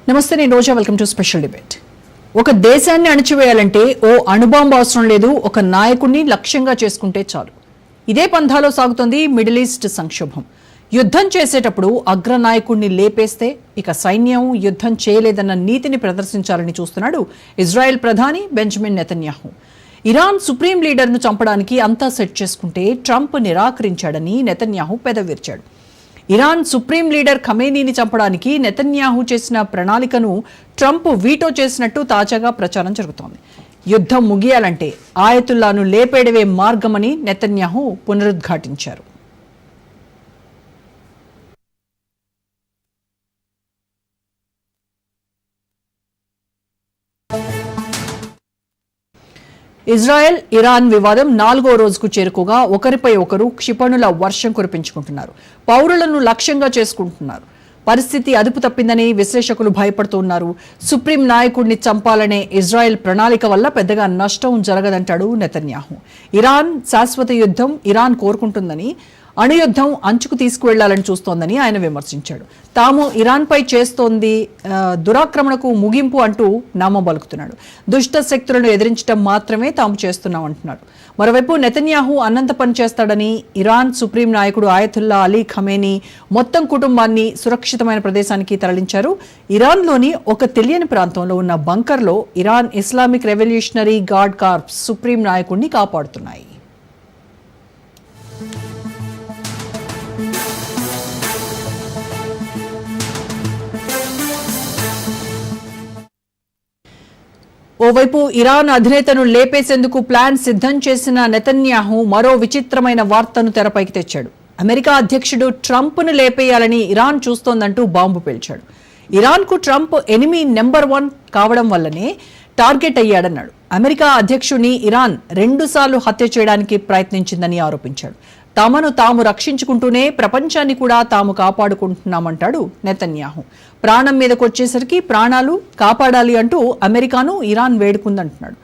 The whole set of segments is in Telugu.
నమస్తే, నేను Roja. Welcome to special debate. ఒక దేశాన్ని అణచివేయాలంటే ఓ అణుబాంబు అవసరం లేదు, ఒక నాయకుడిని లక్ష్యంగా చేసుకుంటే చాలు. ఇదే పంథాలో సాగుతోంది మిడిల్ ఈస్ట్ సంక్షోభం. యుద్ధం చేసేటప్పుడు అగ్రనాయకుడిని లేపేస్తే ఇక సైన్యం యుద్ధం చేయలేదన్న నీతిని ప్రదర్శించాలని చూస్తున్నాడు ఇజ్రాయెల్ ప్రధాని బెంజమిన్ నెతన్యాహు. ఇరాన్ సుప్రీం లీడర్ను చంపడానికి అంతా సెట్ చేసుకుంటే ట్రంప్ నిరాకరించాడని నెతన్యాహు పెదవిర్చాడు. ఇరాన్ సుప్రీం లీడర్ ఖమేనీని చంపడానికి నెతన్యాహు చేసిన ప్రణాళికను ట్రంప్ వీటో చేసినట్టు తాజాగా ప్రచారం జరుగుతోంది. యుద్ధం ముగియాలంటే ఆయతుల్లాను లేపేయడమే మార్గమని నెతన్యాహు పునరుద్ఘాటించారు. ఇజ్రాయెల్ ఇరాన్ వివాదం 4వ రోజుకు చేరుకోగా ఒకరిపై ఒకరు క్షిపణుల వర్షం కురిపించుకుంటున్నారు. పౌరులను లక్ష్యంగా చేసుకుంటున్నారు. పరిస్థితి అదుపు తప్పిందని విశ్లేషకులు భయపడుతున్నారు. సుప్రీం నాయకుడిని చంపాలనే ఇజ్రాయెల్ ప్రణాళిక వల్ల పెద్దగా నష్టం జరగదంటాడు నెతన్యాహు. ఇరాన్ శాశ్వత యుద్ధం ఇరాన్ కోరుకుంటుందని, అణుయుద్ధం అంచుకు తీసుకువెళ్లాలని చూస్తోందని ఆయన విమర్శించాడు. తాము ఇరాన్పై చేస్తోంది దురాక్రమణకు ముగింపు అంటూ నామబలుకుతున్నాడు. దుష్ట శక్తులను ఎదిరించడం మాత్రమే తాము చేస్తున్నామంటున్నాడు. మరోవైపు నెతన్యాహు అన్నంత పని చేస్తాడని, ఇరాన్ సుప్రీం నాయకుడు ఆయతుల్లా అలీ ఖమేనీ మొత్తం కుటుంబాన్ని సురక్షితమైన ప్రదేశానికి తరలించారు. ఇరాన్లోని ఒక తెలియని ప్రాంతంలో ఉన్న బంకర్లో Iran Islamic revolutionary guard corps supreme నాయకుడిని కాపాడుతున్నాయి. ఓవైపు ఇరాన్ అధినేతను లేపేసేందుకు ప్లాన్ సిద్ధం చేసిన నెతన్యాహు మరో విచిత్రమైన వార్తను తెరపైకి తెచ్చాడు. అమెరికా అధ్యక్షుడు ట్రంప్ను లేపేయాలని ఇరాన్ చూస్తోందంటూ బాంబు పేల్చాడు. ఇరాన్కు ట్రంప్ ఎనిమీ నెంబర్ 1 కావడం వల్లనే టార్గెట్ అయ్యాడన్నాడు. అమెరికా అధ్యక్షుడిని ఇరాన్ 2 సార్లు హత్య చేయడానికి ప్రయత్నించిందని ఆరోపించాడు. తమను తాము రక్షించుకుంటూనే ప్రపంచాన్ని కూడా తాము కాపాడుకుంటున్నామంటాడు నెతన్యాహు. ప్రాణం మీదకొచ్చేసరికి ప్రాణాలు కాపాడాలి అంటూ అమెరికాను ఇరాన్ వేడుకుందంటున్నాడు.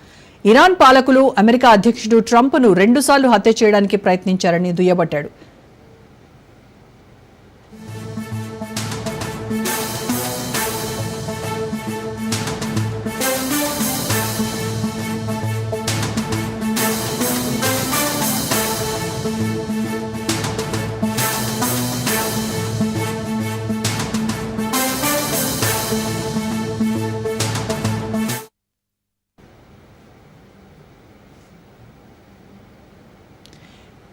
ఇరాన్ పాలకులు అమెరికా అధ్యక్షుడు ట్రంప్ను 2 సార్లు హత్య చేయడానికి ప్రయత్నించారని దుయ్యబట్టాడు.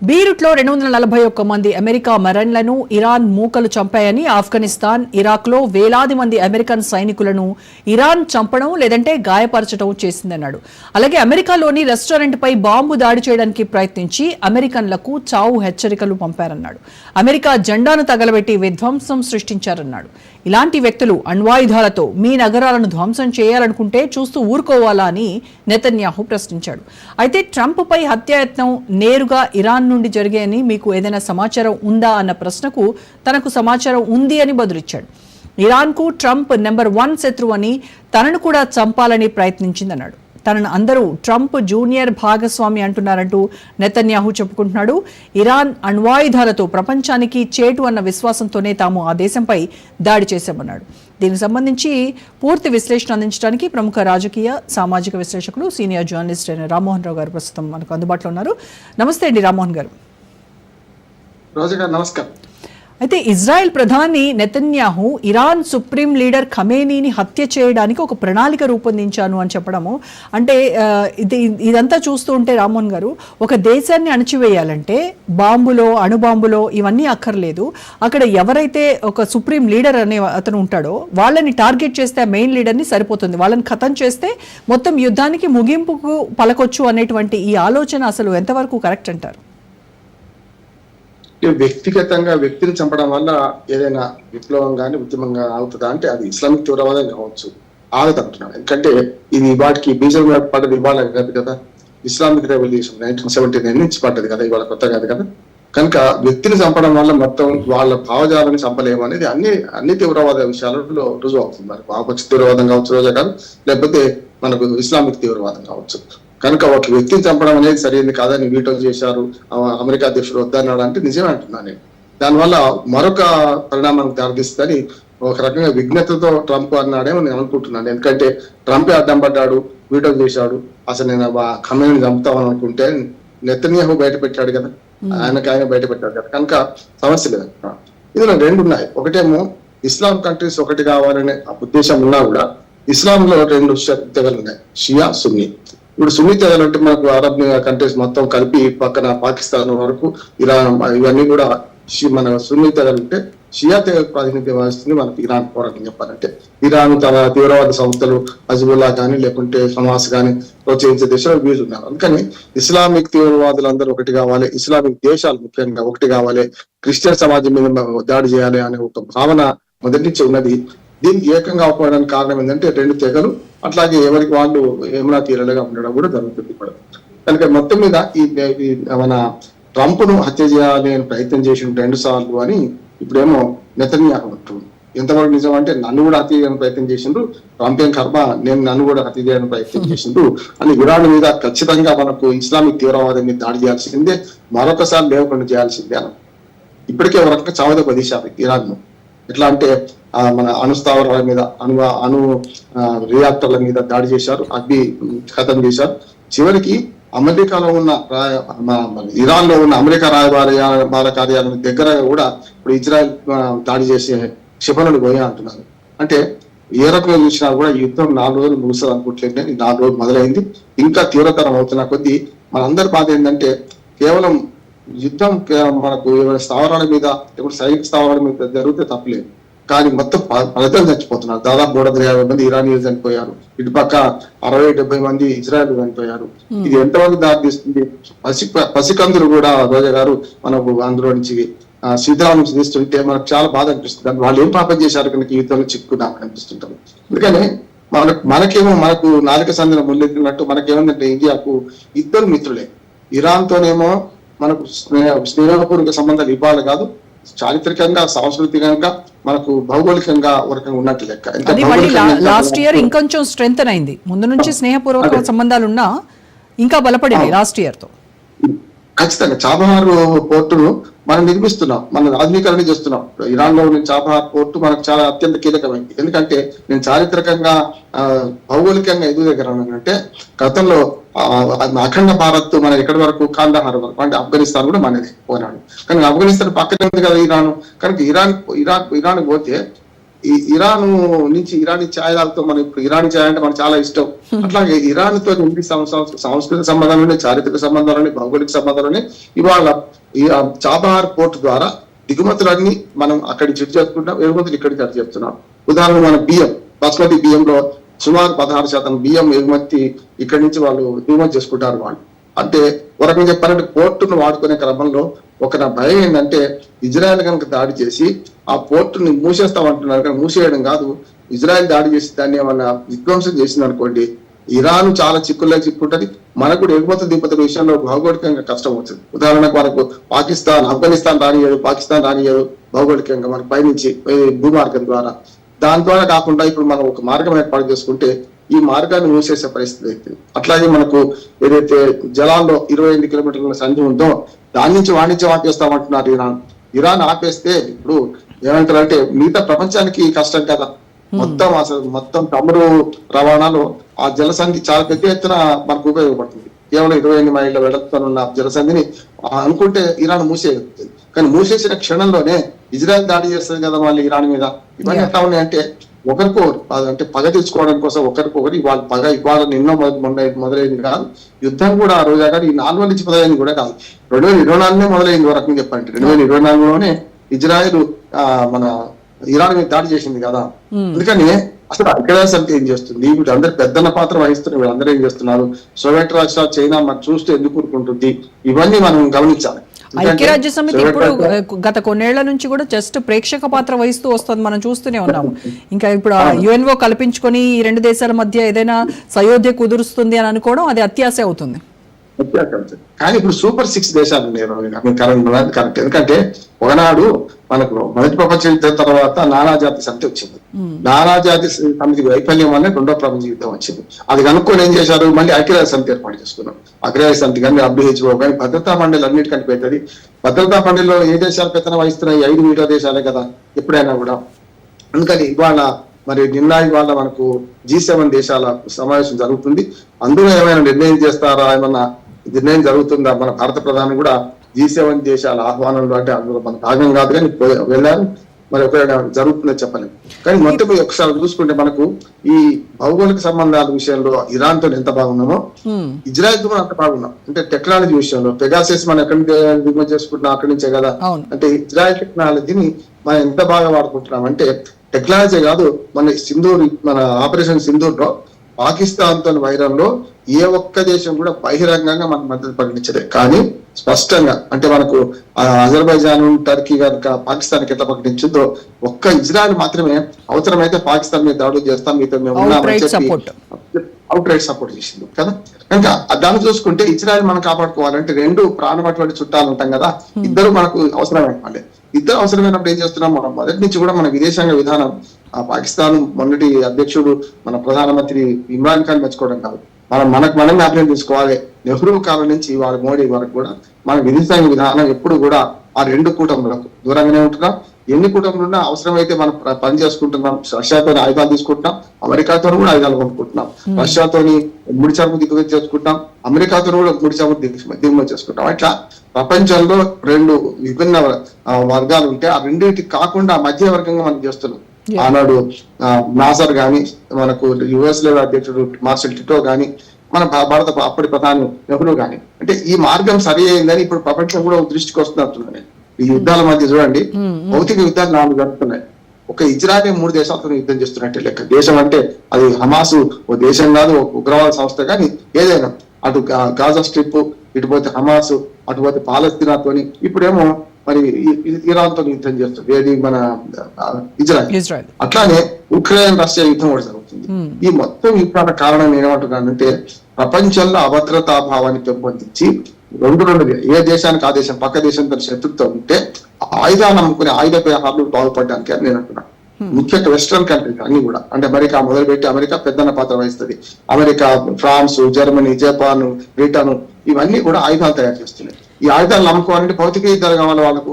బీరుట్లో 241 మంది అమెరికా మెరైన్లను ఇరాన్ మూకలు చంపాయని, ఆఫ్ఘనిస్తాన్, ఇరాక్లో వేలాది మంది అమెరికన్ సైనికులను ఇరాన్ చంపడం లేదంటే గాయపరచడం చేసిందన్నాడు. అలాగే అమెరికాలోని రెస్టారెంట్పై బాంబు దాడి చేయడానికి ప్రయత్నించి అమెరికన్లకు చావు హెచ్చరికలు పంపారన్నాడు. అమెరికా జెండాను తగలబెట్టి విధ్వంసం సృష్టించారన్నాడు. ఇలాంటి వ్యక్తులు అణ్వాయుధాలతో మీ నగరాలను ధ్వంసం చేయాలనుకుంటే చూస్తూ ఊరుకోవాలా అని నెతన్యాహు ప్రశ్నించాడు. అయితే ట్రంప్పై హత్యాయత్నం నేరుగా ఇరాన్ నుండి జరిగాయని మీకు ఏదైనా సమాచారం ఉందా అన్న ప్రశ్నకు తనకు సమాచారం ఉంది అని బదులిచ్చాడు. ఇరాన్కు ట్రంప్ నెంబర్ 1 శత్రువు అని, తనను కూడా చంపాలని ప్రయత్నించిందన్నాడు. తనను అందరూ ట్రంప్ జూనియర్ భాగస్వామి అంటున్నారంటూ నెతన్యాహు చెప్పుకుంటున్నాడు. ఇరాన్ అణ్వాయుధాలతో ప్రపంచానికి చేటు అన్న విశ్వాసంతోనే తాము ఆ దేశంపై దాడి చేశామన్నాడు. దీనికి సంబంధించి పూర్తి విశ్లేషణ అందించడానికి ప్రముఖ రాజకీయ సామాజిక విశ్లేషకులు సీనియర్ జర్నలిస్ట్ అయిన రామ్మోహన్ రావు గారు ప్రస్తుతం మనకు అందుబాటులో ఉన్నారు. నమస్తే అండి రామ్మోహన్ గారు. నమస్కారం. అయితే ఇజ్రాయెల్ ప్రధాని నెతన్యాహు ఇరాన్ సుప్రీం లీడర్ ఖమేనీని హత్య చేయడానికి ఒక ప్రణాళిక రూపొందించాను అని చెప్పడము, అంటే ఇదంతా చూస్తూ ఉంటే రామ్మోహన్ గారు, ఒక దేశాన్ని అణచివేయాలంటే బాంబులో అణుబాంబులో ఇవన్నీ అక్కర్లేదు. అక్కడ ఎవరైతే ఒక సుప్రీం లీడర్ అనే అతను ఉంటాడో వాళ్ళని టార్గెట్ చేస్తే మెయిన్ లీడర్ని సరిపోతుంది, వాళ్ళని ఖతం చేస్తే మొత్తం యుద్ధానికి ముగింపుకు పలకొచ్చు అనేటువంటి ఈ ఆలోచన అసలు ఎంతవరకు కరెక్ట్ అంటారు? వ్యక్తిగతంగా వ్యక్తిని చంపడం వల్ల ఏదైనా విప్లవం కానీ ఉద్యమంగా అవుతుందా అంటే అది ఇస్లామిక్ తీవ్రవాదం కావచ్చు, ఆగదంటున్నాను. ఎందుకంటే ఇది వాటికి బీజం పడ్డది ఇవాళ కాదు కదా, ఇస్లామిక్ రెవల్యూషన్ 1979 నుంచి పడ్డది కదా, ఇవాళ కొత్త కాదు కదా. కనుక వ్యక్తిని చంపడం వల్ల మొత్తం వాళ్ళ భావజాలను చంపలేము అనేది అన్ని తీవ్రవాద విషయాలలో రుజువు అవుతుంది. మరి వామపక్ష తీవ్రవాదం కావచ్చు రోజా కాదు, లేకపోతే మనకు ఇస్లామిక్ తీవ్రవాదం కావచ్చు. కనుక ఒక వ్యక్తిని చంపడం అనేది సరైనది కాదని వీటో చేశారు, అమెరికా అధ్యక్షుడు వద్దన్నాడు అంటే నిజమే అంటున్నాను నేను. దానివల్ల మరొక పరిణామానికి దారితీస్తుందని ఒక రకంగా విఘ్నతతో ట్రంప్ అన్నాడేమో నేను అనుకుంటున్నాను. ఎందుకంటే ట్రంప్ అడ్డం పడ్డాడు, వీటో చేశాడు. అసలు నేను ఖమేనీని చంపుతామని అనుకుంటే నెతన్యాహు బయట పెట్టాడు కదా, ఆయన బయట పెట్టాడు కదా, కనుక సమస్య లేదు. ఇందులో రెండు ఉన్నాయి. ఒకటేమో ఇస్లాం కంట్రీస్ ఒకటి కావాలనే ఉద్దేశం ఉన్నా కూడా ఇస్లాంలో రెండు తెగలు ఉన్నాయి, షియా, సున్నీ. ఇప్పుడు సున్నీ తెగలు అంటే మనకు అరబ్ కంట్రీస్ మొత్తం కలిపి పక్కన పాకిస్తాన్ వరకు ఇరాన్ ఇవన్నీ కూడా మన సున్నీ తెగలు ఉంటే, షియా తెగ ప్రాతినిధ్యం వహిస్తుంది మనకు ఇరాన్ పోరాటం. చెప్పాలంటే ఇరాన్ తన తీవ్రవాద సంస్థలు హజ్బుల్లా కానీ లేకుంటే హమాస్ కానీ ప్రోత్సహించే దిశలో వ్యూస్ ఉన్నారు. అందుకని ఇస్లామిక్ తీవ్రవాదులందరూ ఒకటి కావాలి, ఇస్లామిక్ దేశాలు ముఖ్యంగా ఒకటి కావాలి, క్రిస్టియన్ సమాజం మీద దాడి చేయాలి అనే ఒక భావన మొదటి నుంచి ఉన్నది. దీనికి ఏకంగా అవ్వడానికి కారణం ఏంటంటే రెండు తెగలు అట్లాగే ఎవరికి వాళ్ళు ఏమైనా తీరలుగా ఉండడం కూడా జరుగుతుంది కూడా. కనుక మొత్తం మీద ఈ మన ట్రంప్ ను హత్య చేయాలి అని ప్రయత్నం చేసి 2 సార్లు అని ఇప్పుడేమో నెతన్యాహు అంటుంది. ఎంతవరకు నిజం అంటే నన్ను కూడా హత్య చేయడానికి ప్రయత్నం చేసిండ్రు, ట్రంప్ ఏం కర్మ, నన్ను కూడా హత్య చేయడానికి ప్రయత్నం చేసిండ్రు అని ఇరాన్ మీద ఖచ్చితంగా మనకు ఇస్లామిక్ తీవ్రవాదం మీద దాడి చేయాల్సిందే, మరొకసారి లేవకుండా చేయాల్సిందే అని ఇప్పటికే ఒక రకంగా చావదెబ్బ తీశారు ఇరాన్ ను. ఎట్లా అంటే మన అణుస్థావరాల మీద అణు రియాక్టర్ల మీద దాడి చేశారు, అగ్ని ఖతం చేశారు. చివరికి అమెరికాలో ఉన్న ఇరాన్ లో ఉన్న అమెరికా రాయబార కార్యాలయం దగ్గర కూడా ఇప్పుడు ఇజ్రాయెల్ దాడి చేసే క్షిపణులు పోయా అంటున్నారు. అంటే ఏ రకంగా చూసినా కూడా ఈ యుద్ధం 4 రోజులు ముగుస్తుంది అనుకుంటలేదు, 4 రోజులు మొదలైంది, ఇంకా తీవ్రతరం అవుతున్న కొద్దీ మనందరి బాధ ఏంటంటే కేవలం యుద్ధం మనకు స్థావరాల మీద ఇప్పుడు సైనిక స్థావరాల మీద జరిగితే తప్పలేదు, కానీ మొత్తం ప్రజలు చచ్చిపోతున్నారు. దాదాపు 350 మంది ఇరానీయులు చనిపోయారు, ఇటుపక్క 60-70 మంది ఇజ్రాయెల్ చనిపోయారు. ఇది ఎంతవరకు దారి తీస్తుంది? పసికందులు కూడా రోజా గారు మనకు అందులో నుంచి శిథిలాలను తీస్తుంటే మనకు చాలా బాధ అనిపిస్తుంది. వాళ్ళు ఏం పాపం చేశారు కనుక ఈ యుద్ధంలో చిక్కున్నామని అనిపిస్తుంటారు. అందుకని మనకు నాలుక సందిన ముళ్ళెత్తినట్టు మనకేమందంటే ఇండియాకు ఇద్దరు మిత్రులే. ఇరాన్ తోనేమో మనకు స్నేహపూర్వక సంబంధాలు ఇవ్వాలి కాదు, చారిత్రకంగా సాంస్కృతికంగా మనకు భౌగోళికంగా వరకంగా ఉన్నట్టు లెక్క. లాస్ట్ ఇయర్ ఇంకొంచెం స్ట్రెంగ్ అయింది, ముందు నుంచి స్నేహపూర్వక సంబంధాలు ఉన్నా ఇంకా బలపడింది లాస్ట్ ఇయర్ తో. ఖచ్చితంగా చాబహార్ పోర్టును మనం నిర్మిస్తున్నాం, మనం ఆధునీకరణ చేస్తున్నాం. ఇరాన్ లో ఉన్న చాబహార్ పోర్టు మనకు చాలా అత్యంత కీలకమైంది. ఎందుకంటే నేను చారిత్రకంగా భౌగోళికంగా ఎదుగు దగ్గర అంటే గతంలో అఖండ భారత్ మన ఎక్కడి వరకు కాందహార్ వరకు, అంటే ఆఫ్ఘనిస్తాన్ కూడా మనది పోనాడు. కానీ ఆఫ్ఘనిస్తాన్ పక్కనే ఉంది కదా ఇరాన్. కనుక ఇరాన్ పోతే ఈ ఇరాన్ నుంచి ఇరానీ ఛాయలతో మనం ఇప్పుడు ఇరానీ ఛాయ్ అంటే మనకు చాలా ఇష్టం. అట్లాగే ఇరాన్ తో సాంస్కృతిక సంబంధాలు, చారిత్రక సంబంధాలని, భౌగోళిక సంబంధాలని ఇవాళ ఈ చాబహార్ పోర్టు ద్వారా దిగుమతులన్నీ మనం అక్కడి చెట్టు చేసుకుంటాం, ఎగుమతులు ఇక్కడికి అటు చెప్తున్నాం. ఉదాహరణ మన బియ్యం, బాస్మతి బియ్యంలో సుమారు 16% బియ్యం ఎగుమతి ఇక్కడి నుంచి వాళ్ళు దిగుమతి చేసుకుంటారు వాళ్ళు. అంటే ఒక రకంగా చెప్పాలంటే పోర్టును వాడుకునే క్రమంలో ఒక నా భయం ఏంటంటే ఇజ్రాయెల్ కనుక దాడి చేసి ఆ పోర్టుని మూసేస్తామంటున్నారు, కానీ మూసేయడం కాదు, ఇజ్రాయెల్ దాడి చేసి దాన్ని ఏమన్నా విధ్వంసం చేసింది అనుకోండి, ఇరాన్ చాలా చిక్కుల్లో చిక్కుంటది, మనకు కూడా ఎగుమతులు దిగుమతుల విషయంలో భౌగోళికంగా కష్టం అవుతుంది. ఉదాహరణకు మనకు ఆఫ్ఘనిస్తాన్ రానియదు, పాకిస్తాన్ రానియదు భౌగోళికంగా మనకు పైనుంచి భూమార్గం ద్వారా. దాని ద్వారా కాకుండా ఇప్పుడు మనం ఒక మార్గం ఏర్పాటు చేసుకుంటే ఈ మార్గాన్ని మూసేసే పరిస్థితి అవుతుంది. అట్లాగే మనకు ఏదైతే జలాల్లో 28 కిలోమీటర్ల సంధి ఉందో దాని నుంచి వాణిజ్యం ఆపేస్తామంటున్నారు ఇరాన్ ఆపేస్తే ఇప్పుడు ఏమంటారంటే మిగతా ప్రపంచానికి కష్టం కదా. మొత్తం తమరు రవాణాలో ఆ జలసంధి చాలా పెద్ద ఎత్తున మనకు ఉపయోగపడుతుంది. కేవలం 28 మైళ్ళ వెడల్పునున్న జలసంధిని అనుకుంటే ఇరాన్ మూసేయగలుగుతుంది. కానీ మూసేసిన క్షణంలోనే ఇజ్రాయెల్ దాడి చేస్తుంది కదా మళ్ళీ ఇరాన్ మీద. ఇవన్నీ ఎట్లా ఉన్నాయంటే ఒకరికొకరు అంటే పగ తీర్చుకోవడం కోసం ఒకరికొకరు ఇవాళ పగ ఇవాళ నిన్న మొదలైంది కాదు, యుద్ధం కూడా ఆ రోజా కానీ ఈ 4 నుంచి మొదలైంది కూడా కాదు, 2024 మొదలైంది. ఒక రకంగా చెప్పాలంటే 2024లోనే ఇజ్రాయెల్ మన ఇరాన్ మీద దాడి చేసింది కదా. అందుకని అసలు ఐక్యరాజ్య సమితి ఏం చేస్తుంది, వీళ్ళందరూ పెద్దన్న పాత్ర వహిస్తున్నారు, వీళ్ళందరూ ఏం చేస్తున్నారు, సోవియట్ రాష్ట్రాలు చైనా మనం చూస్తే ఎందుకు ఊరుకుంటుంది, ఇవన్నీ మనం గమనించాలి. ఐక్యరాజ్య సమితి ఇప్పుడు గత కొన్నేళ్ల నుంచి కూడా జస్ట్ ప్రేక్షక పాత్ర వహిస్తూ వస్తుంది, మనం చూస్తూనే ఉన్నాము. ఇంకా ఇప్పుడు యుఎన్ఓ కల్పించుకొని ఈ 2 దేశాల మధ్య ఏదైనా సయోధ్య కుదురుస్తుంది అని అనుకోవడం అది అత్యాశ అవుతుంది. కానీ ఇప్పుడు సూపర్ 6 దేశాలు ఉన్నాయి కరెక్ట్. ఎందుకంటే ఒకనాడు మనకు మొదటి ప్రపంచ యుద్ధం తర్వాత నానాజాతి సమితి వచ్చింది. నానాజాతి సమితి వైఫల్యం వల్ల 2వ ప్రపంచ యుద్ధం వచ్చింది. అది కనుక్కొని ఏం చేశారు, మళ్ళీ ఐక్యరాజ్య సమితి ఏర్పాటు చేసుకున్నాం. ఐక్యరాజ్య సమితి కానీ WHO కానీ భద్రతా మండలి అన్నిటికంటే పెద్దది. భద్రతా మండలిలో ఏ దేశాలు పెత్తనం వహిస్తున్నాయి? 5 మిగతా దేశాలే కదా ఎప్పుడైనా కూడా. అందుకని ఇవాళ మరి ఇవాళ మనకు G7 దేశాల సమావేశం జరుగుతుంది. అందులో ఏమైనా నిర్ణయం చేస్తారా, ఏమన్నా నిర్ణయం జరుగుతుందా? మన భారత ప్రధాని కూడా G7 దేశాల ఆహ్వానంలో, అంటే అందులో మన భాగం కాదు కానీ వెళ్ళారు. మరి ఒకవేళ జరుగుతుందో చెప్పలేము. కానీ మొత్తం ఒకసారి చూసుకుంటే మనకు ఈ భౌగోళిక సంబంధాల విషయంలో ఇరాన్ తో ఎంత బాగున్నామో ఇజ్రాయెల్ తో అంత బాగున్నాం. అంటే టెక్నాలజీ విషయంలో పెగాసస్ మనం ఎక్కడి నుంచి దిగుమతి చేసుకుంటున్నాం, అక్కడి నుంచే కదా. అంటే ఇజ్రాయెల్ టెక్నాలజీని మనం ఎంత బాగా వాడుకుంటున్నాం అంటే టెక్నాలజీ కాదు, మన ఆపరేషన్ సింధూర్ లో పాకిస్తాన్ తో వైరంలో ఏ ఒక్క దేశం కూడా బహిరంగంగా మనకు మద్దతు ప్రకటించలేదు. కానీ స్పష్టంగా అంటే మనకు అజర్బైజాన్, టర్కీ కనుక పాకిస్తాన్ ఎట్లా ప్రకటించిందో ఒక్క ఇజ్రాయెల్ మాత్రమే అవసరమైతే పాకిస్తాన్ మీద దాడులు చేస్తాం, మీతో మేము ఉన్నామని చెప్పి అవుట్ రైట్ సపోర్ట్ చేసింది కదా. కనుక దాన్ని చూసుకుంటే ఇజ్రాయెల్ మనం కాపాడుకోవాలంటే రెండు ప్రాణమైనటువంటి చుట్టాలు ఉంటాం కదా, ఇద్దరు మనకు అవసరమైన ఇద్దరు అవసరమైనప్పుడు ఏం చేస్తున్నాం మనం మొదటి నుంచి కూడా మన విదేశాంగ విధానం పాకిస్తాన్ మొన్నటి అధ్యక్షుడు మన ప్రధానమంత్రి ఇమ్రాన్ ఖాన్ మెచ్చుకోవడం కాదు, మనం జ్ఞాపకం తీసుకోవాలి. నెహ్రూ కాలం నుంచి వాళ్ళ మోడీ వరకు కూడా మన విదేశాంగ విధానం ఎప్పుడు కూడా ఆ రెండు కూటములకు దూరంగానే ఉంటున్నాం. ఎన్ని కూటములు ఉన్నా అవసరమైతే మనం పని చేసుకుంటున్నాం. రష్యాతో ఆయుధాలు తీసుకుంటున్నాం, అమెరికాతో కూడా ఆయుధాలు కొనుక్కుంటున్నాం. రష్యాతోని ముడి చమురు దిగుమతి చేసుకుంటాం, అమెరికాతో కూడా ముడి చమురు దిగుమతి చేసుకుంటాం. అట్లా ప్రపంచంలో రెండు విభిన్న వర్గాలు ఉంటే ఆ రెండింటికి కాకుండా మధ్యవర్గంగా మనం చేస్తున్నాం. ఆనాడు నాసర్ గాని, మనకు యుఎస్ లో అధ్యక్షుడు మార్షల్ టిటో గాని, మన భారత అప్పటి ప్రధాని నెహ్రూ గాని, అంటే ఈ మార్గం సరి అయిందని ఇప్పుడు ప్రపంచం కూడా దృష్టికి వస్తున్నట్టున్నాయి. ఈ యుద్ధాల మధ్య చూడండి, భౌతిక యుద్ధాలు 4 జరుగుతున్నాయి. ఒక ఇజ్రాయెల్ 3 దేశాలతో యుద్ధం చేస్తున్నట్టే లెక్క. దేశం అంటే అది హమాసు ఓ దేశం కాదు, ఒక ఉగ్రవాద సంస్థ, కానీ ఏదైనా అటు గాజా స్ట్రిప్, ఇటు పోతే హమాసు, అటు పోతే పాలస్తీనాతోని, ఇప్పుడేమో మరి ఇరాన్ తో యుద్ధం చేస్తుంది ఏది మన ఇజ్రాయెల్. అట్లానే ఉక్రెయిన్ రష్యా యుద్ధం కూడా జరుగుతుంది. ఈ మొత్తం యుద్ధాల కారణం ఏమంటున్నానంటే ప్రపంచంలో అభద్రతా భావాన్ని పెంపొందించి రెండు ఏ దేశానికి ఆ దేశం పక్క దేశంతో శత్రుత్వం ఉంటే ఆయుధాలు నమ్ముకునే ఆయుధ వ్యవహారాలు బాగుపడడానికి అని నేను అంటున్నాను. ముఖ్యంగా వెస్ట్రన్ కంట్రీస్ అన్ని కూడా, అంటే అమెరికా మొదలుపెట్టి అమెరికా పెద్దన్న పాత్ర వహిస్తుంది. America, France, Germany, Japan, Britain ఇవన్నీ కూడా ఆయుధాలు తయారు చేస్తున్నాయి. ఈ ఆయుధాలు నమ్ముకోవాలంటే భౌతిక యుద్ధాలు కావాలి వాళ్ళకు.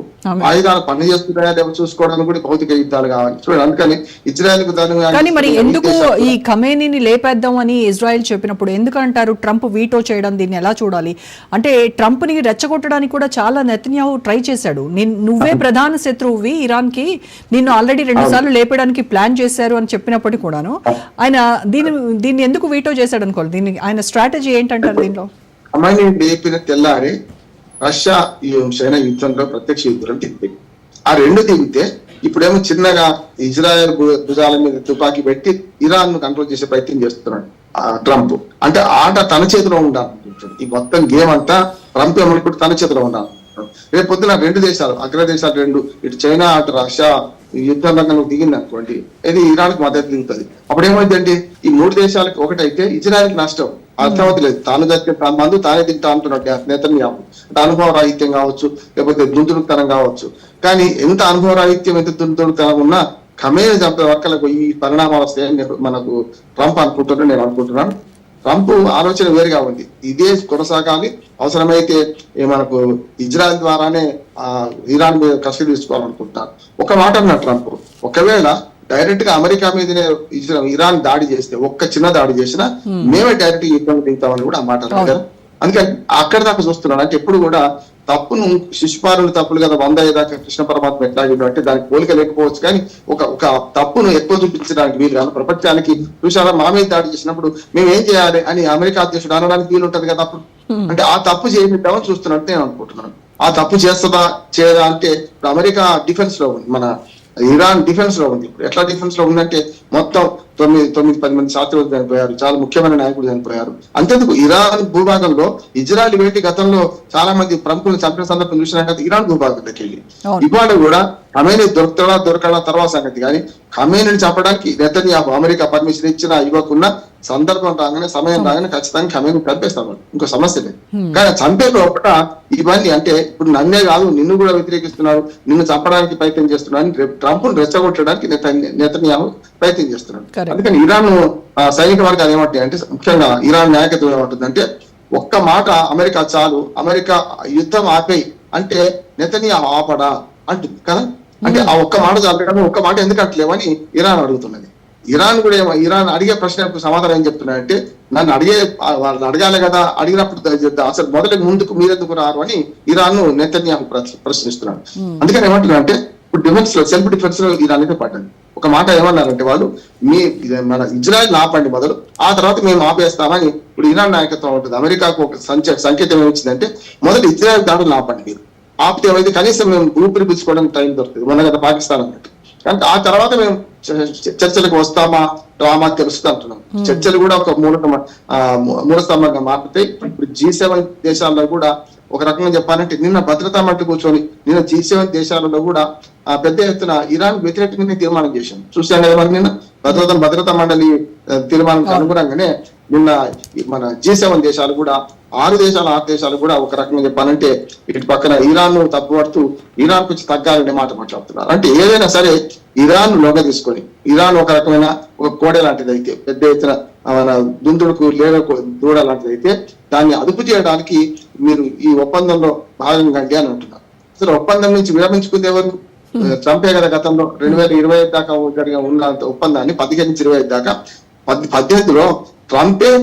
ఆయుధాలు పని చేస్తున్నాయా లేవో చూసుకోవడానికి కూడా భౌతిక యుద్ధాలు కావాలి. చూడండి, అందుకని ఇజ్రాయెల్ కు కానీ మరి ఎందుకు ఈ ఖమేనీని లేపేద్దాం అని ఇజ్రాయెల్ చెప్పినప్పుడు ఎందుకంటారు ట్రంప్ వీటో చేయడం? దీన్ని ఎలా చూడాలి? అంటే ట్రంప్ ని రెచ్చగొట్టడానికి కూడా చాలా నెతన్యాహు ట్రై చేశాడు. నువ్వే ప్రధాన శత్రువువి ఇరాన్ కి, నిన్ను ఆల్రెడీ 2 సార్లు లేపడానికి ప్లాన్ చేశారు అని చెప్పినప్పటికీ కూడాను ఆయన దీన్ని ఎందుకు వీటో చేశాడు అనుకోవాలి? దీన్ని ఆయన స్ట్రాటజీ ఏంటంటారు దీంట్లో? ఖమేనీ లేపిన తెల్లారి రష్యా చైనా యుద్ధంలో ప్రత్యక్ష యుద్ధం దిగింది. ఆ 2 దిగితే ఇప్పుడేమో చిన్నగా ఇజ్రాయెల్ భుజాల మీద తుపాకీ పెట్టి ఇరాన్ ను కంట్రోల్ చేసే ప్రయత్నం చేస్తున్నాడు ట్రంప్. అంటే ఆట తన చేతిలో ఉండాలనుకుంటున్నాడు. ఈ మొత్తం గేమ్ అంతా ట్రంప్ ఏమనుకుంటే తన చేతిలో ఉండాలనుకుంటున్నాడు. రేపు పొద్దున 2 దేశాలు, అగ్ర దేశాలు 2, ఇటు చైనా అటు రష్యా యుద్ధ రంగంలో దిగింది అనుకోండి, ఇది ఇరాన్ కు మద్దతు దిగుతుంది. అప్పుడు ఏమైందండి, ఈ 3 దేశాలకు ఒకటైతే ఇజ్రాయెల్ నష్టం. అర్థమవుతలేదు, తాను దక్కే మందు తానే తింటా అంటున్నాడు నెతన్యాహు. అనుభవ రాహిత్యం కావచ్చు, లేకపోతే దుందుడుతనం కావచ్చు. కానీ ఎంత అనుభవ రాహిత్యం, ఎంత దుందుడుతనం ఉన్నా ఖమేనీ చంపే వర్కలకు ఈ పరిణామాలు వస్తాయని మనకు ట్రంప్ అనుకుంటున్నాడు, నేను అనుకుంటున్నాను. ట్రంప్ ఆలోచన వేరుగా ఉంది. ఇదే కొనసాగాలి, అవసరమైతే మనకు ఇజ్రాయెల్ ద్వారానే ఇరాన్ మీద కస్టడీ తీసుకోవాలనుకుంటున్నారు. ఒక మాట అన్నాడు ట్రంప్, ఒకవేళ డైరెక్ట్ గా అమెరికా మీదనే ఇరాన్ దాడి చేస్తే, ఒక్క చిన్న దాడి చేసినా మేమే డైరెక్ట్ గా యుద్ధం దిగుతామని కూడా ఆ మాట అన్నారు. అందుకని అక్కడ దాకా చూస్తున్నాడు. అంటే ఎప్పుడు కూడా తప్పును శిశుపాలుని తప్పులు కదా 100 దాకా కృష్ణ పరమాత్మ ఎట్లాగిండు అంటే దానికి పోలిక లేకపోవచ్చు, కానీ ఒక తప్పును ఎక్కువ చూపించడానికి వీలు కాదు. ప్రపంచానికి చూసారా మా మీద దాడి చేసినప్పుడు మేము ఏం చేయాలి అని అమెరికా అధ్యక్షుడు అనడానికి వీలు ఉంటది కదా అప్పుడు. అంటే ఆ తప్పు చేయిద్దామని చూస్తున్నట్టు నేను అనుకుంటున్నాను. ఆ తప్పు చేస్తుందా చేయదా అంటే ఇప్పుడు అమెరికా డిఫెన్స్ లో ఉంది, మన ఇరాన్ డిఫెన్స్ లో ఉంది. ఇప్పుడు ఎట్లా డిఫెన్స్ లో ఉందంటే మొత్తం 9-10 మంది శాస్త్రవేత్తలు చనిపోయారు, చాలా ముఖ్యమైన నాయకులు చనిపోయారు. అంతేందుకు ఇరాన్ భూభాగంలో ఇజ్రాయెల్ వేటి గతంలో చాలా మంది ప్రముఖులు చంపిన సందర్భం చూసినా కదా ఇరాన్ భూభాగంలోకి వెళ్ళి. ఇవాళ కూడా ఖమేనీ దొరకడా తర్వాత సంగతి, కానీ ఖమేనీని చంపడానికి నెతన్యాహు అమెరికా పర్మిషన్ ఇచ్చినా ఇవ్వకున్నా సందర్భం రాగానే సమయం రాగానే ఖచ్చితంగా ఖమేనీ చంపేస్తాను, ఇంకో సమస్య లేదు. కానీ చంపే లోపల ఇవన్నీ అంటే ఇప్పుడు నన్నే కాదు నిన్ను కూడా వ్యతిరేకిస్తున్నాడు, నిన్ను చంపడానికి ప్రయత్నం చేస్తున్నాడు, ట్రంప్ ను రెచ్చగొట్టడానికి నెతన్యాహు ప్రయత్నం చేస్తున్నాడు. అందుకని ఇరాన్ సైనిక వర్గాలు ఏమంటాయి అంటే, ముఖ్యంగా ఇరాన్ నాయకత్వం ఏమంటుందంటే, ఒక్క మాట అమెరికా చాలు, అమెరికా యుద్ధం ఆపేయి అంటే నెతన్యాహు ఆపడా అంటుంది కదా. అంటే ఆ ఒక్క మాట చాలు, ఒక్క మాట ఎందుకు అంటలేమని ఇరాన్ అడుగుతున్నది. ఇరాన్ కూడా ఇరాన్ అడిగే ప్రశ్నకు సమాధానం ఏం చెప్తున్నారంటే, నన్ను వాళ్ళని అడగాలి కదా, అడిగినప్పుడు అసలు మొదటి ముందుకు మీరెందుకు రారు అని ఇరాన్ నెతన్యాహు ప్రశ్నిస్తున్నాడు. అందుకని ఏమంటున్నా అంటే, ఇప్పుడు డిఫెన్స్ లో సెల్ఫ్ డిఫెన్స్ లో ఇరాన్ అయితే పడ్డది. ఒక మాట ఏమన్నారంటే వాళ్ళు, మన ఇజ్రాయెల్ ఆపండి మొదలు, ఆ తర్వాత మేము ఆపేస్తామని. ఇప్పుడు ఇరాన్ నాయకత్వం ఉంటుంది. అమెరికాకు ఒక సంకేతం ఏమిచ్చిందంటే, మొదలు ఇజ్రాయెల్ దాడులు ఆపండి, మీరు ఆపితే ఏమైతే కనీసం మేము ఊపిరి పీల్చుకోవడానికి టైం దొరుకుతుంది, మొన్న కదా పాకిస్తాన్ అన్నట్టు. కానీ ఆ తర్వాత మేము చర్చలకు వస్తామా రామా తెలుస్తుంది అంటున్నాం. చర్చలు కూడా ఒక మూలస్తంభంగా మారితే ఇప్పుడు G7 దేశాల్లో కూడా ఒక రకంగా చెప్పాలంటే, నిన్న భద్రతా మండలి కూర్చొని నిన్న G7 దేశాలలో కూడా పెద్ద ఎత్తున ఇరాన్ వ్యతిరేకంగానే తీర్మానం చేశాం. చూసాం కదా మరి నిన్న భద్రతా మండలి తీర్మానానికి అనుగుణంగానే నిన్న మన G7 దేశాలు కూడా 6 దేశాలు కూడా ఒక రకంగా చెప్పాలంటే ఇటు పక్కన ఇరాన్ తప్పుపడుతూ ఇరాన్ వచ్చి తగ్గాలనే మాట మాట్లాడుతున్నారు. అంటే ఏదైనా సరే ఇరాన్ లోగ తీసుకొని, ఇరాన్ ఒక రకమైన ఒక కోడె లాంటిది అయితే, పెద్ద ఎత్తున మన దుందుడుకు లేడ దూడ లాంటిది అయితే, దాన్ని అదుపు చేయడానికి మీరు ఈ ఒప్పందంలో భాగంగా అని అంటున్నారు. అసలు ఒప్పందం నుంచి విరమించుకుంది ఎవరు? ట్రంపే కదా. గతంలో 2025 దాకా జరిగిన ఉన్న ఒప్పందాన్ని 15 నుంచి 25 దాకా 18లో ట్రంపే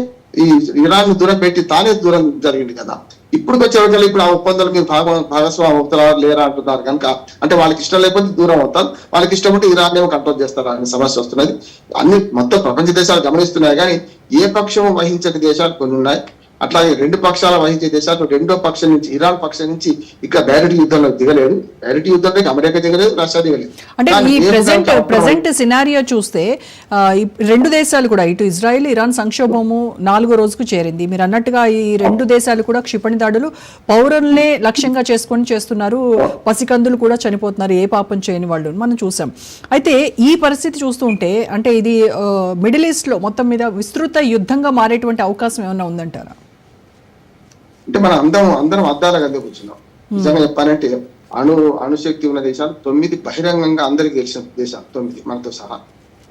ఈ ఇరాన్ దూరం పెట్టి తానే దూరం జరిగింది కదా. ఇప్పుడు వచ్చేవాళ్ళు ఇప్పుడు ఆ ఒప్పందాలు మీరు భాగస్వామి అవుతారా లేరా అంటున్నారు కనుక, అంటే వాళ్ళకి ఇష్టం లేకపోతే దూరం అవుతారు, వాళ్ళకి ఇష్టం ఉంటే ఇరాన్ ఏమో కంట్రోల్ చేస్తారా అనే సమస్య వస్తున్నది. అన్ని మొత్తం ప్రపంచ దేశాలు గమనిస్తున్నాయి, కానీ ఏ పక్షం వహించని దేశాలు కొన్ని ఉన్నాయి. అట్లాగే 2 పక్షాల వహించే దేశాలు రెండో పక్షం నుంచి, ఇరాన్ పక్షం నుంచి ఇక్కడ డైరెక్ట్ యుద్ధంలో దిగలేదు. డైరెక్ట్ యుద్ధంలో అమెరికా దిగలేదు, రష్యా దిగలేదు. అంటే ఈ ప్రెసెంట్ సినారియో చూస్తే ఈ 2 దేశాలు కూడా, ఇటు ఇజ్రాయెల్ ఇరాన్ సంక్షోభము 4వ రోజుకు చేరింది. మీరు అన్నట్టుగా ఈ 2 దేశాలు కూడా క్షిపణి దాడులు పౌరుల్నే లక్ష్యంగా చేసుకొని చేస్తున్నారు. పసికందులు కూడా చనిపోతున్నారు, ఏ పాపం చేయని వాళ్ళు మనం చూసాం. అయితే ఈ పరిస్థితి చూస్తూ ఉంటే, అంటే ఇది మిడిల్ ఈస్ట్ లో మొత్తం మీద విస్తృత యుద్ధంగా మారేటువంటి అవకాశం ఏమైనా ఉందంటారా? అంటే మన అందరం అద్దాల గంటే కూర్చున్నాం. నిజంగా చెప్పాలంటే అణుశక్తి ఉన్న దేశాలు 9 బహిరంగంగా అందరికి తెలిసిన దేశాలు 9 మనతో సహా.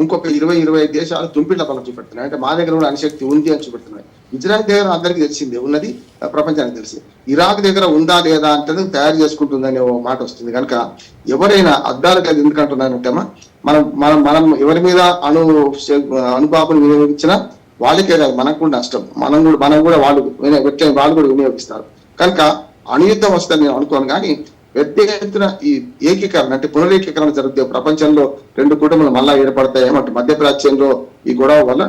ఇంకొక 20-25 దేశాలు తుంపిళ్ళ బలం చూపెడుతున్నాయి. అంటే మా దగ్గర కూడా అణుశక్తి ఉంది అని చూపెడుతున్నాయి. ఇజ్రాయెల్ దగ్గర అందరికీ తెలిసిందే ఉన్నది, ప్రపంచానికి తెలిసి. ఇరాక్ దగ్గర ఉందా లేదా అంటే తయారు చేసుకుంటుందనే ఓ మాట వస్తుంది. కనుక ఎవరైనా అద్దాల గది ఎందుకంటున్నానంటేమా, మనం ఎవరి మీద అణుబాబును వినియోగించినా వాళ్ళకే కాదు, మనకు కూడా నష్టం. మనం కూడా వాళ్ళు కూడా వినియోగిస్తారు. కనుక అణుయుద్ధం వస్తుందని నేను అనుకోను. కానీ పెద్ద ఎత్తున ఈ ఏకీకరణ, అంటే పునరేకీకరణ జరిగితే ప్రపంచంలో 2 కుటుంబాలు మళ్ళా ఏర్పడతాయి. ఏమంటే మధ్యప్రాచ్యంలో ఈ గొడవ వల్ల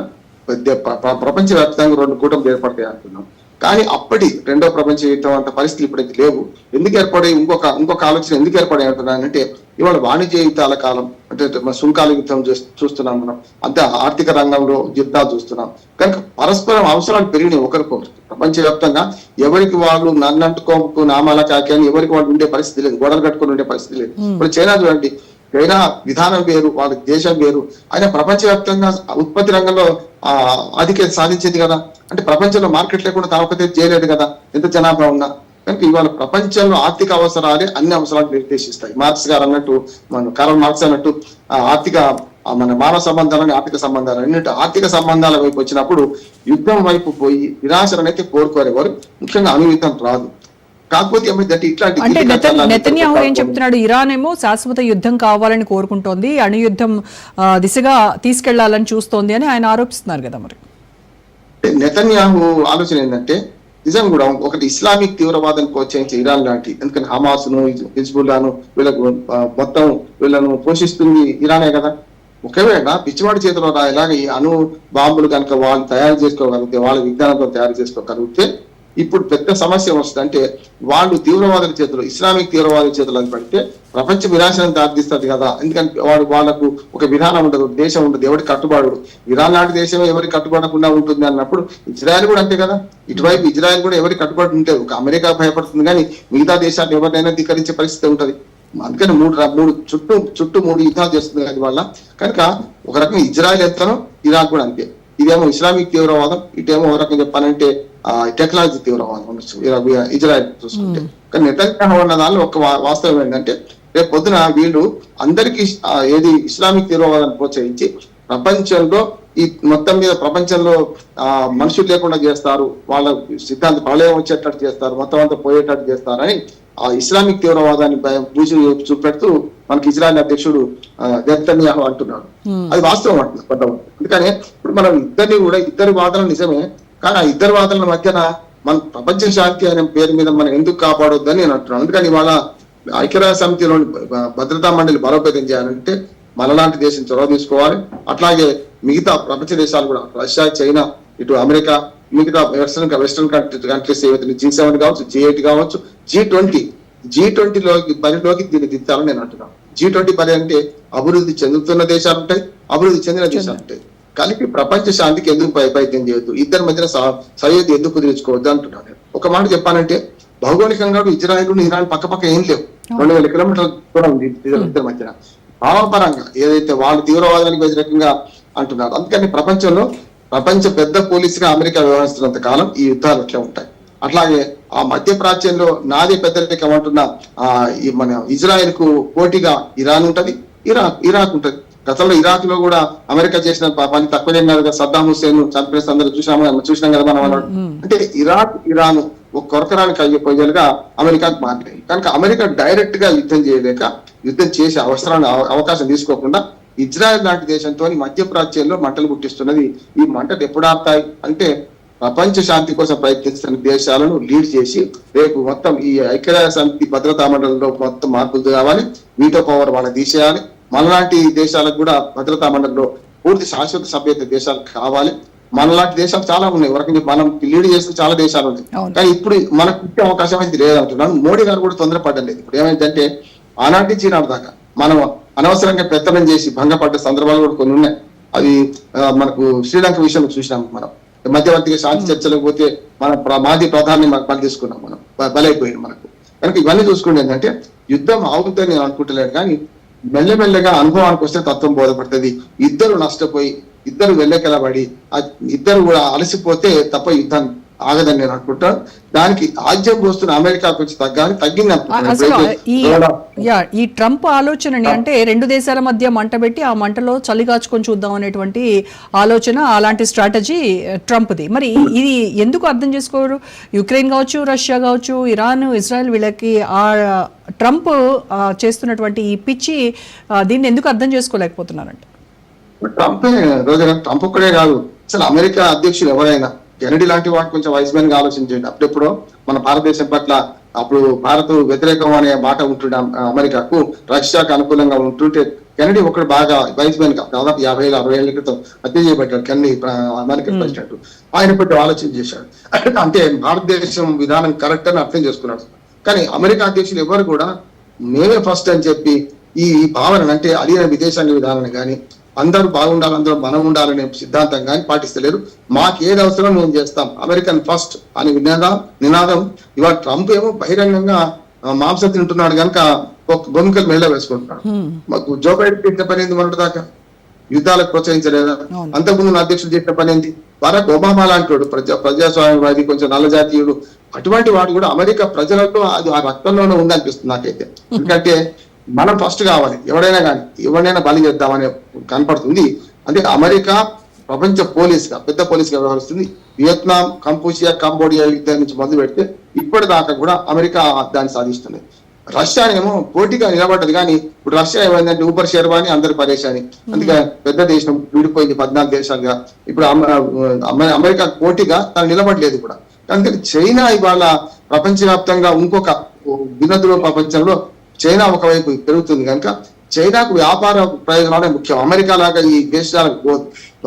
ప్రపంచవ్యాప్తంగా 2 కుటుంబాలు ఏర్పడతాయి అంటున్నాం. కానీ అప్పటి 2వ ప్రపంచ యుద్ధం అంత పరిస్థితులు ఇప్పటికి లేవు. ఎందుకు ఏర్పడే ఇంకొక ఆలోచన ఎందుకు ఏర్పడే అంటున్నానంటే, ఇవాళ వాణిజ్య యుద్ధాల కాలం, అంటే సుంకాల యుద్ధం చూస్తున్నాం మనం, అంతే ఆర్థిక రంగంలో యుద్ధాలు చూస్తున్నాం. కనుక పరస్పరం అవసరాలు పెరిగినాయి ఒకరికొకరు. ప్రపంచవ్యాప్తంగా ఎవరికి వాళ్ళు నన్నంటుకోకు నామాల కాకి అని ఎవరికి వాళ్ళు ఉండే పరిస్థితి లేదు, గొడవలు కట్టుకుని ఉండే పరిస్థితి లేదు. ఇప్పుడు చైనా చూడండి, చైనా విధానం వేరు, వాళ్ళ దేశం వేరు. ఆయన ప్రపంచవ్యాప్తంగా ఉత్పత్తి రంగంలో ఆధిక్యత సాధించింది కదా. అంటే ప్రపంచంలో మార్కెట్ లేకుండా తావకతే చేయలేదు కదా, ఎంత జనాభా ఉన్నా. కనుక ఇవాళ ప్రపంచంలో ఆర్థిక అవసరాలే అన్ని అవసరాలు నిర్దేశిస్తాయి. మార్క్స్ గారు అన్నట్టు, మన కారల్ మార్క్స్ అన్నట్టు మన మానవ సంబంధాలని ఆర్థిక సంబంధాలు అన్నింటి ఆర్థిక సంబంధాల వైపు వచ్చినప్పుడు యుద్ధం వైపు పోయి నిరాశనైతే కోరుకోరేవారు. ముఖ్యంగా అణుయుద్ధం రాదు. కాకపోతే అంటే నెతన్యాహు ఏం చెప్తున్నాడు, ఇరాన్ ఏమో శాశ్వత యుద్ధం కావాలని కోరుకుంటోంది, అణుయుద్ధం దిశగా తీసుకెళ్లాలని చూస్తోంది అని ఆయన ఆరోపిస్తున్నారు కదా. మరి నెతన్యాహు ఆలోచన ఏంటంటే, నిజం కూడా ఒకటి ఇస్లామిక్ తీవ్రవాదాన్ని ప్రోత్సహించే ఇరాన్ లాంటి, ఎందుకంటే హమాస్ను హిజ్బుల్లాను వీళ్ళను పోషిస్తుంది ఇరానే కదా. ఒకవేళ పిచ్చివాడి చేతిలో ఇలాగ ఈ అణు బాంబులు కనుక వాళ్ళు తయారు చేసుకోగలిగితే, వాళ్ళ విజ్ఞానంతో తయారు చేసుకోగలిగితే ఇప్పుడు పెద్ద సమస్య వస్తుంది. అంటే వాళ్ళు తీవ్రవాదుల చేతులు, ఇస్లామిక్ తీవ్రవాదుల చేతులు అని పడితే ప్రపంచ వినాశనం దారితీస్తుంది కదా. ఎందుకంటే వాళ్ళకు ఒక విధానం ఉండదు, దేశం ఉండదు, ఎవరికి కట్టుబాడు. ఇరాన్ లాంటి దేశం ఎవరికి కట్టుబడకుండా ఉంటుంది అన్నప్పుడు ఇజ్రాయెల్ కూడా అంతే కదా. ఇటువైపు ఇజ్రాయెల్ కూడా ఎవరికి కట్టుబడి ఉంటే, ఒక అమెరికా భయపడుతుంది కానీ మిగతా దేశాలు ఎవరినైనా ధిక్కరించే పరిస్థితి ఉంటది. అందుకని చుట్టూ 3 యుద్ధాలు చేస్తుంది అది వల్ల. కనుక ఒక రకంగా ఇజ్రాయెల్ ఎంతనో ఇరాక్ కూడా అంతే. ఇదేమో ఇస్లామిక్ తీవ్రవాదం, ఇటేమో ఒక రకంగా చెప్పాలంటే టెక్నాలజీ తీవ్రవాదం ఉండొచ్చు ఇజ్రాయెల్ చూసుకుంటే. కానీ నెతన్యాహు అన్న దానిలో ఒక వాస్తవం ఏంటంటే, రేపు పొద్దున వీళ్ళు అందరికీ ఏది ఇస్లామిక్ తీవ్రవాదాన్ని ప్రోత్సహించి ప్రపంచంలో ఈ మొత్తం మీద ప్రపంచంలో మనుషులు లేకుండా చేస్తారు, వాళ్ళ సిద్ధాంత ప్రళయం వచ్చేటట్టు చేస్తారు, మొత్తం అంతా పోయేటట్టు చేస్తారని ఆ ఇస్లామిక్ తీవ్రవాదాన్ని పూజ చూపెడుతూ మనకి ఇజ్రాయెల్ అధ్యక్షుడు నెతన్యాహు అంటున్నాడు. అది వాస్తవం అంటున్నారు. అందుకనే ఇప్పుడు మనం ఇద్దరి వాదనలు నిజమే, కానీ ఆ ఇద్దరు వాదనల మధ్యన మన ప్రపంచ శాంతి అనే పేరు మీద మనం ఎందుకు కాపాడొద్దని నేను అంటున్నాను. అందుకని ఇవాళ ఐక్యరాజ్య సమితిలోని భద్రతా మండలి బలోపేతం చేయాలంటే మనలాంటి దేశం చొరవ తీసుకోవాలి. అట్లాగే మిగతా ప్రపంచ దేశాలు కూడా రష్యా, చైనా, ఇటు అమెరికా, మిగతా వెస్టర్న్ కంట్రీస్ ఏవైతే G7 కావచ్చు, G8 కావచ్చు, G20 పనిలోకి దీన్ని దిద్దాలని నేను అంటున్నాను. G20 పని అంటే అభివృద్ధి చెందుతున్న దేశాలు ఉంటాయి, అభివృద్ధి చెందిన దేశాలు ఉంటాయి. కలిపి ప్రపంచ శాంతికి ఎందుకు ప్రయత్నం చేయొద్దు, ఇద్దరి మధ్యన సరిహద్దు ఎందుకు కుదిరించుకోవద్దు అంటున్నాను. ఒక మాట చెప్పాలంటే భౌగోళికంగా ఇజ్రాయెల్, ఇరాన్ పక్క ఏం లేవు, 2000 కిలోమీటర్ల దూరం ఉంది ఇద్దరి మధ్యన. భావపరంగా ఏదైతే వాళ్ళు తీవ్రవాదానికి వ్యతిరేకంగా అంటున్నారు. అందుకని ప్రపంచ పెద్ద పోలీసుగా అమెరికా వ్యవహరిస్తున్నంత కాలం ఈ యుద్ధాలు అట్లే ఉంటాయి. అట్లాగే ఆ మధ్య ప్రాచ్యంలో నాదే పెద్దరికం అంటున్న మన ఇజ్రాయెల్ కు పోటీగా ఇరాన్ ఉంటది, ఇరాక్ ఉంటది. గతంలో ఇరాక్ లో కూడా అమెరికా చేసిన పని తక్కువనే కాదు కదా, సద్దాం హుస్సేన్ చంపేసి అందరూ చూసినాం కదా మనం. అంటే ఇరాన్ ఒక కొరకరానికి అయ్యే ప్రజలుగా అమెరికాకు మాట్లాడి కనుక అమెరికా డైరెక్ట్ గా యుద్ధం చేసే అవకాశం తీసుకోకుండా ఇజ్రాయెల్ లాంటి దేశంతో మధ్య ప్రాచ్యంలో మంటలు పుట్టిస్తున్నది. ఈ మంటలు ఎప్పుడు ఆపుతాయి అంటే ప్రపంచ శాంతి కోసం ప్రయత్నిస్తున్న దేశాలను లీడ్ చేసి రేపు మొత్తం ఈ ఐక్యరాజ్య సమితి భద్రతా మండలిలో మొత్తం మార్పులు కావాలి, వీటో పవర్ వాళ్ళని తీసేయాలి. మనలాంటి దేశాలకు కూడా భద్రతా మండలిలో పూర్తి శాశ్వత సభ్యత దేశాలు కావాలి. మనలాంటి దేశాలు చాలా ఉన్నాయి, వరకు మనం లీడ్ చేసిన చాలా దేశాలు ఉన్నాయి. కానీ ఇప్పుడు మనకు ఇచ్చే అవకాశం అయితే లేదంటున్నాను. మోడీ గారు కూడా తొందరపడ్డలేదు. ఇప్పుడు ఏమైందంటే ఆనాటి చీనాడు దాకా మనం అనవసరంగా పెత్తనం చేసి భంగపడ్డ సందర్భాలు కూడా కొన్ని ఉన్నాయి. అది మనకు శ్రీలంక విషయంలో చూసినాం. మనం మధ్యవర్తిగా శాంతి చర్చలకు పోతే మన మాజీ ప్రధాని బలి తీసుకున్నాం, మనం బలైపోయింది మనకు. కనుక ఇవన్నీ చూసుకుంటే ఏంటంటే యుద్ధం ఆగుతుందని నేను అనుకుంటలేను, కానీ మెల్లమెల్లగా అనుభవానికి వస్తే తత్వం బోధపడుతుంది. ఇద్దరు నష్టపోయి ఇద్దరు వెళ్ళకెలబడి ఇద్దరు కూడా అలసిపోతే తప్ప యుద్ధం ఆగదని నేను అనుకుంటాను. దానికి ఆజ్యం పోస్తున్న అమెరికా కొంచెం తగ్గింది. ఈ ట్రంప్ ఆలోచనని అంటే రెండు దేశాల మధ్య మంట పెట్టి ఆ మంటలో చలి కాచుకొని చూద్దాం అనేటువంటి ఆలోచన, అలాంటి స్ట్రాటజీ ట్రంప్ది. మరి ఇది ఎందుకు అర్థం చేసుకోరు? యుక్రెయిన్ కావచ్చు, రష్యా కావచ్చు, ఇరాన్, ఇజ్రాయెల్, వీళ్ళకి ఆ ట్రంప్ చేస్తున్నటువంటి ఈ పిచ్చి దీన్ని ఎందుకు అర్థం చేసుకోలేకపోతున్నారంట? ట్రంప్ ఒక్కడే కాదు, అసలు అమెరికా అధ్యక్షులు ఎవరైనా కెనడీ లాంటి వాటి కొంచెం వైస్ మ్యాన్ గా ఆలోచించండి. అప్పుడెప్పుడు మన భారతదేశం పట్ల అప్పుడు భారత్ వ్యతిరేకం అనే మాట ఉంటుండే అమెరికాకు, రష్యాకు అనుకూలంగా ఉంటుంటే కెనడీ ఒకటి బాగా వైస్ మ్యాన్ గా దాదాపు 50-60 ఏళ్ల క్రితం హత్య చేయబడ్డాడు కెనడీ అమెరికన్ ప్రెసిడెంట్. ఆయన పెట్టి ఆలోచన చేశాడు. అంటే భారతదేశం విధానం కరెక్ట్ అని అర్థం చేసుకున్నాడు. కానీ అమెరికా అధ్యక్షులు ఎవరు కూడా మేమే ఫస్ట్ అని చెప్పి ఈ భావన అంటే అడిగిన విదేశాంగ విధానాన్ని కానీ అందరూ బాగుండాలి, అందరూ మనం ఉండాలనే సిద్ధాంతం కానీ పాటిస్తలేరు. మాకు ఏది అవసరం మేము చేస్తాం, అమెరికన్ ఫస్ట్ అని నినాదం. ఇవాళ ట్రంప్ ఏమో బహిరంగంగా మాంసం తింటున్నాడు కనుక ఒక భూమికలు మెళ్ళ వేసుకుంటున్నాడు. మాకు జో బైడెన్ చేసిన పని ఏంది మొన్నటి దాకా? యుద్ధాలకు ప్రోత్సహించలేదా? అంతకుముందు అధ్యక్షుడు చేసిన పని ఏంటి? బరాక్ ఒబామా లాంటి వాడు ప్రజాస్వామ్యవాది, కొంచెం నల్లజాతీయుడు, అటువంటి వాడు కూడా అమెరికా ప్రజలతో అది ఆ రక్తంలోనే ఉందనిపిస్తుంది నాకైతే. ఎందుకంటే మనం ఫస్ట్ కావాలి, ఎవరైనా బలి చేద్దామని కనపడుతుంది. అంటే అమెరికా ప్రపంచ పోలీసుగా పెద్ద పోలీసుగా వ్యవహరిస్తుంది. వియత్నాం, కంబోడియా యుద్ధం నుంచి మొదలు పెడితే ఇప్పటిదాకా కూడా అమెరికా దాన్ని సాధిస్తుంది. రష్యా ఏమో పోటీగా నిలబడ్డది, కానీ ఇప్పుడు రష్యా ఏమైందంటే ఊపర్ షెర్వాని అందరు పరేషాని. అందుకే పెద్ద దేశం విడిపోయింది 14 దేశాలుగా. ఇప్పుడు అమెరికా పోటీగా తను నిలబడలేదు కూడా. అందుకని చైనా ఇవాళ ప్రపంచవ్యాప్తంగా ఇంకొక దినదుల ప్రపంచంలో చైనా ఒకవైపు పెరుగుతుంది కనుక చైనాకు వ్యాపార ప్రయోజనాలే ముఖ్యం. అమెరికా లాగా ఈ దేశాలకు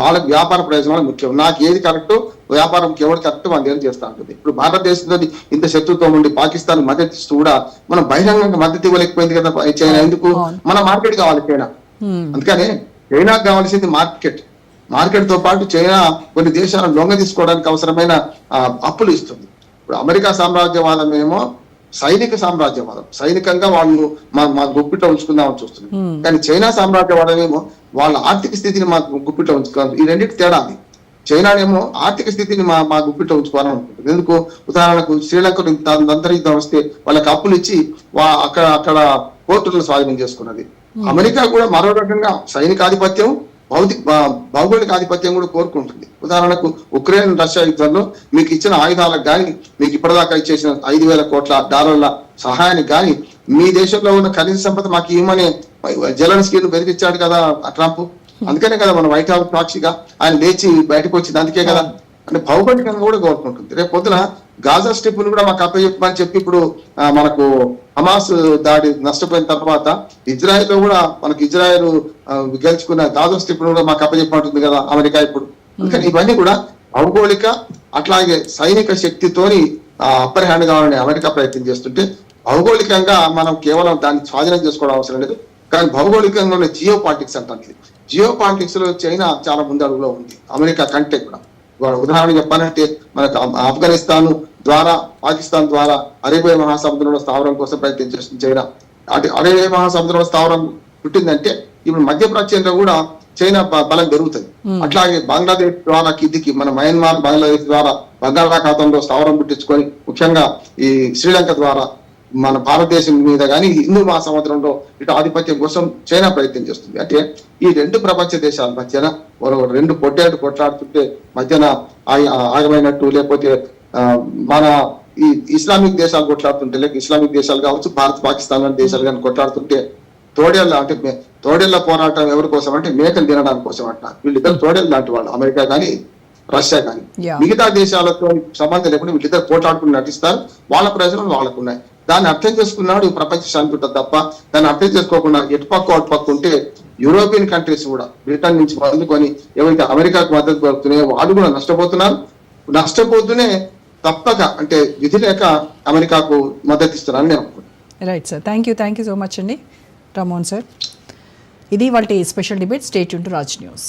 వాళ్ళకి వ్యాపార ప్రయోజనాలు ముఖ్యం. నాకు ఏది కరెక్ట్, వ్యాపారంకి ఎవరు కరెక్ట్ మనం చేస్తా ఉంటుంది. ఇప్పుడు భారతదేశంతో ఇంత శత్రుత్వం ఉండి పాకిస్తాన్ మద్దతు ఇస్తూ కూడా మనం బహిరంగంగా మద్దతు ఇవ్వలేకపోయింది కదా చైనా. ఎందుకు? మన మార్కెట్ కావాలి చైనా. అందుకని చైనాకు కావాల్సింది మార్కెట్ తో పాటు చైనా కొన్ని దేశాలను లొంగ తీసుకోవడానికి అవసరమైన అప్పులు ఇస్తుంది. ఇప్పుడు అమెరికా సామ్రాజ్యవాదం ఏమో సైనిక సామ్రాజ్యవాదం, సైనికంగా వాళ్ళు మా గుప్పిట ఉంచుకుందామని చూస్తుంది. కానీ చైనా సామ్రాజ్యవాదం ఏమో వాళ్ళ ఆర్థిక స్థితిని మా గుప్పిట ఉంచుకోవాలి. ఈ రెండింటి తేడా అది. చైనానేమో ఆర్థిక స్థితిని మా గుప్పిట ఉంచుకోవాలని అనుకుంటుంది. ఎందుకు? ఉదాహరణకు శ్రీలంక యుద్ధం వస్తే వాళ్ళకి అప్పులు ఇచ్చి అక్కడ పోర్టులను స్వాధీనం చేసుకున్నది. అమెరికా కూడా మరో రకంగా సైనికాధిపత్యం, భౌగోళిక ఆధిపత్యం కూడా కోరుకుంటుంది. ఉదాహరణకు ఉక్రెయిన్ రష్యా యుద్ధంలో మీకు ఇచ్చిన ఆయుధాలకు కానీ, మీకు ఇప్పటిదాకా ఇచ్చేసిన $5,000 కోట్ల సహాయానికి కానీ, మీ దేశంలో ఉన్న ఖనిజ సంపద మాకు ఇవ్వమని జెలెన్స్కీని బెదిరించాడు కదా ట్రంప్. అందుకనే కదా మన వైట్ హౌస్ సాక్షిగా ఆయన లేచి బయటకు వచ్చింది. అందుకే కదా, అంటే భౌగోళికంగా కూడా కోరుకుంటుంది. రేపు పొద్దున గాజా స్ట్రిప్ ను కూడా మాకు అప్పచెప్పమని చెప్పి ఇప్పుడు మనకు హమాస్ దాడి నష్టపోయిన తర్వాత ఇజ్రాయెల్ లో కూడా మనకి ఇజ్రాయెల్ గెలుచుకున్న గాజా స్ట్రిప్ ను కూడా మాకు అప్పచెప్పమంటుంది కదా అమెరికా ఇప్పుడు. అందుకని ఇవన్నీ కూడా భౌగోళిక అట్లాగే సైనిక శక్తితోని అప్పర్ హ్యాండ్ కావాలని అమెరికా ప్రయత్నం చేస్తుంటే, భౌగోళికంగా మనం కేవలం దాన్ని స్వాధీనం చేసుకోవడం అవసరం లేదు. కానీ భౌగోళికంగా ఉన్న జియో పాలిటిక్స్ అంటారు. జియో పాలిటిక్స్ లో చైనా చాలా ముందడుగులో ఉంది అమెరికా కంటే కూడా. ఉదాహరణ చెప్పాలంటే మనకు ఆఫ్ఘనిస్తాన్ ద్వారా, పాకిస్తాన్ ద్వారా అరేబియా మహాసముద్రంలో స్థావరం కోసం ప్రయత్నం చేస్తుంది చైనా. అరేబియా మహాసముద్రంలో స్థావరం పుట్టిందంటే ఇప్పుడు మధ్యప్రాచ్యంలో కూడా చైనా బలం పెరుగుతుంది. అట్లాగే బంగ్లాదేశ్ ద్వారా కిందికి మన మయన్మార్, బంగ్లాదేశ్ ద్వారా బంగాళాఖాతంలో స్థావరం పుట్టించుకొని, ముఖ్యంగా ఈ శ్రీలంక ద్వారా మన భారతదేశం మీద కానీ హిందూ మహాసముద్రంలో ఇటు ఆధిపత్యం కోసం చైనా ప్రయత్నం చేస్తుంది. అంటే ఈ రెండు ప్రపంచ దేశాల మధ్యన రెండు పొట్టేడు కొట్లాడుతుంటే మధ్యన ఆగమైనట్టు, లేకపోతే మన ఈ ఇస్లామిక్ దేశాలు కొట్లాడుతుంటే, లేక ఇస్లామిక్ దేశాలు కావచ్చు, భారత్ పాకిస్తాన్ లాంటి దేశాలు కానీ కొట్లాడుతుంటే తోడేళ్ల పోరాటం ఎవరి కోసం అంటే మేకలు తినడానికి కోసం అంటారు. వీళ్ళిద్దరు తోడేళ్ళు లాంటి వాళ్ళు, అమెరికా కానీ రష్యా కానీ. మిగతా దేశాలతో సంబంధం లేకుండా వీళ్ళిద్దరు పోట్లాడుకుని నటిస్తారు. వాళ్ళ ప్రయోజనం వాళ్ళకు ఉన్నాయి. దాన్ని అర్థం చేసుకున్నాడు ప్రపంచ శాంతి ఉంటుంది తప్ప, దాన్ని అర్థం చేసుకోకుండా అటుపక్క ఉంటే యూరోపియన్ కంట్రీస్ కూడా బ్రిటన్ నుంచి మొదలుకొని ఏవైతే అమెరికాకు మద్దతు పడుతున్నాయో వాళ్ళు కూడా నష్టపోతూనే తప్పక, అంటే విధి లేక అమెరికాకు మద్దతు ఇస్తున్నారని నేను అనుకుంటున్నాను. Right sir, thank you so much అండి రామ్మోహన్ సార్. ఇది వాళ్ళ special debate. Stay tune to Raj news.